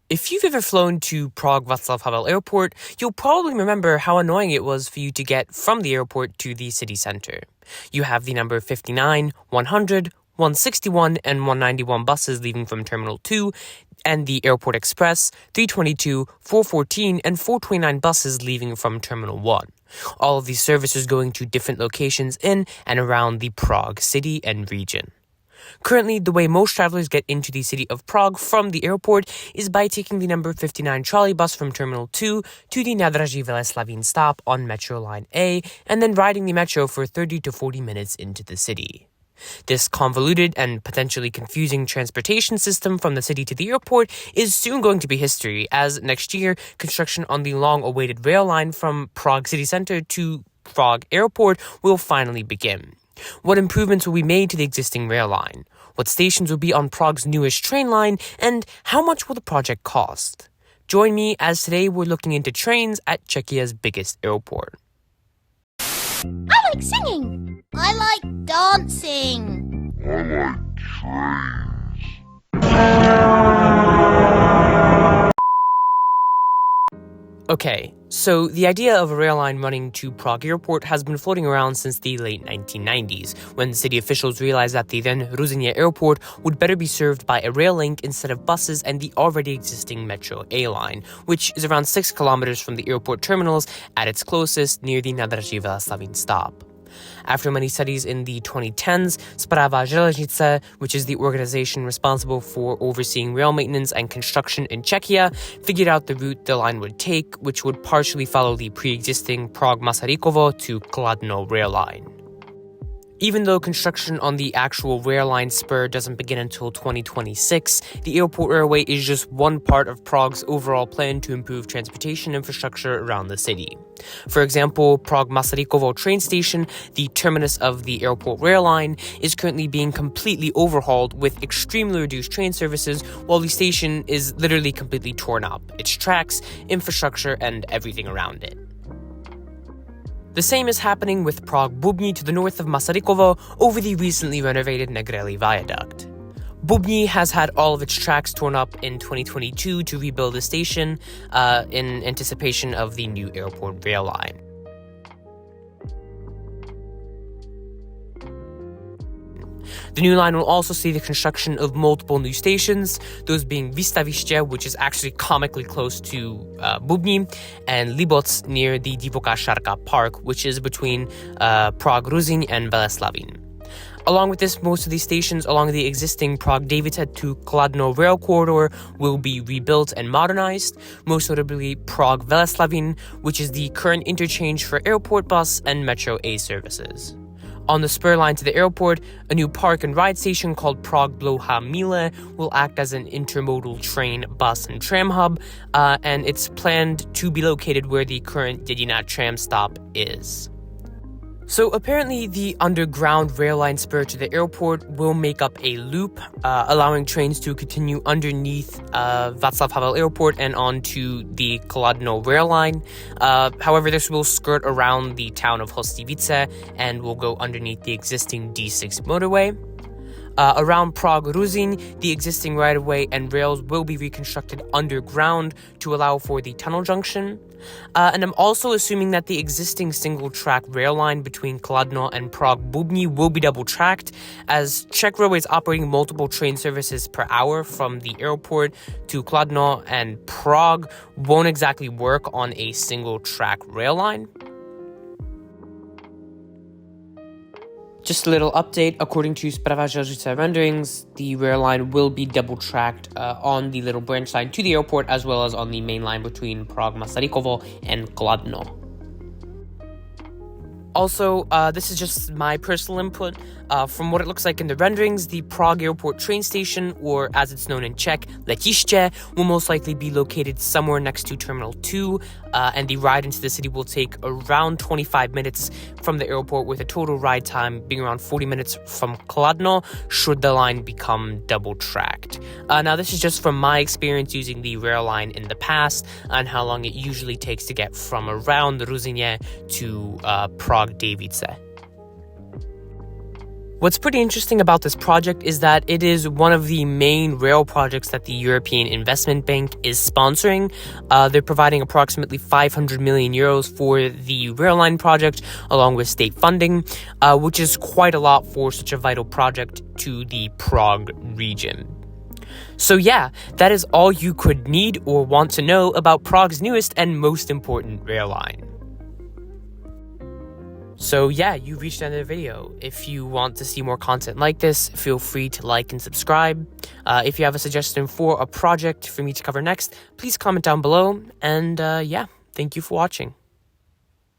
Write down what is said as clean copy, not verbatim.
If you've ever flown to Prague Václav Havel Airport, you'll probably remember how annoying it was for you to get from the airport to the city center. You have the number 59, 100, 161, and 191 buses leaving from Terminal 2, and the Airport Express, 322, 414, and 429 buses leaving from Terminal 1. All of these services going to different locations in and around the Prague city and region. Currently, the way most travelers get into the city of Prague from the airport is by taking the number 59 trolley bus from Terminal 2 to the Nádraží Veleslavín stop on Metro Line A, and then riding the metro for 30 to 40 minutes into the city. This convoluted and potentially confusing transportation system from the city to the airport is soon going to be history, as next year, construction on the long-awaited rail line from Prague city center to Prague airport will finally begin. What improvements will be made to the existing rail line? What stations will be on Prague's newest train line? And how much will the project cost? Join me as today we're looking into trains at Czechia's biggest airport. I like singing. I like dancing. I like trains. Okay, so the idea of a rail line running to Prague airport has been floating around since the late 1990s, when city officials realized that the then Ruzyně airport would better be served by a rail link instead of buses and the already existing Metro A line, which is around 6 kilometers from the airport terminals at its closest near the Nádraží Veleslavín stop. After many studies in the 2010s, Správa železnice, which is the organization responsible for overseeing rail maintenance and construction in Czechia, figured out the route the line would take, which would partially follow the pre-existing Prague-Masarykovo to Kladno rail line. Even though construction on the actual rail line spur doesn't begin until 2026, the airport railway is just one part of Prague's overall plan to improve transportation infrastructure around the city. For example, Prague-Masarykovo train station, the terminus of the airport rail line, is currently being completely overhauled with extremely reduced train services, while the station is literally completely torn up, its tracks, infrastructure, and everything around it. The same is happening with Prague-Bubny to the north of Masarykovo over the recently renovated Negrelli Viaduct. Bubny has had all of its tracks torn up in 2022 to rebuild the station in anticipation of the new airport rail line. The new line will also see the construction of multiple new stations, those being Výstaviště, which is actually comically close to Bubny, and Liboc near the Divoká Šárka Park, which is between Prague-Ruzyň and Veleslavín. Along with this, most of these stations along the existing Prague-Davice to Kladno rail corridor will be rebuilt and modernized, most notably Prague-Veleslavín, which is the current interchange for airport bus and Metro A services. On the spur line to the airport, a new park and ride station called Prague Dlouhá Míle will act as an intermodal train, bus, and tram hub, and it's planned to be located where the current Dědina tram stop is. So apparently the underground rail line spur to the airport will make up a loop, allowing trains to continue underneath Václav Havel Airport and onto the Kladno rail line. However, this will skirt around the town of Hostivice and will go underneath the existing D6 motorway. Around Prague-Ruzyň, the existing right-of-way and rails will be reconstructed underground to allow for the tunnel junction. And I'm also assuming that the existing single-track rail line between Kladno and Prague-Bubny will be double-tracked, as Czech Railway is operating multiple train services per hour from the airport to Kladno, and Prague won't exactly work on a single-track rail line. Just a little update, according to Správa železnice renderings, the rail line will be double-tracked on the little branch line to the airport, as well as on the main line between Prague-Masarykovo and Kladno. Also, this is just my personal input. From what it looks like in the renderings, the Prague Airport train station, or as it's known in Czech, letiště, will most likely be located somewhere next to Terminal 2, and the ride into the city will take around 25 minutes from the airport, with a total ride time being around 40 minutes from Kladno, should the line become double-tracked. Now, this is just from my experience using the rail line in the past, and how long it usually takes to get from around Ruzyně to Prague-Davice. What's pretty interesting about this project is that it is one of the main rail projects that the European Investment Bank is sponsoring. They're providing approximately 500 million euros for the rail line project, along with state funding, which is quite a lot for such a vital project to the Prague region. So yeah, that is all you could need or want to know about Prague's newest and most important rail line. So yeah, you've reached the end of the video. If you want to see more content like this, feel free to like and subscribe. If you have a suggestion for a project for me to cover next, please comment down below. And yeah, thank you for watching.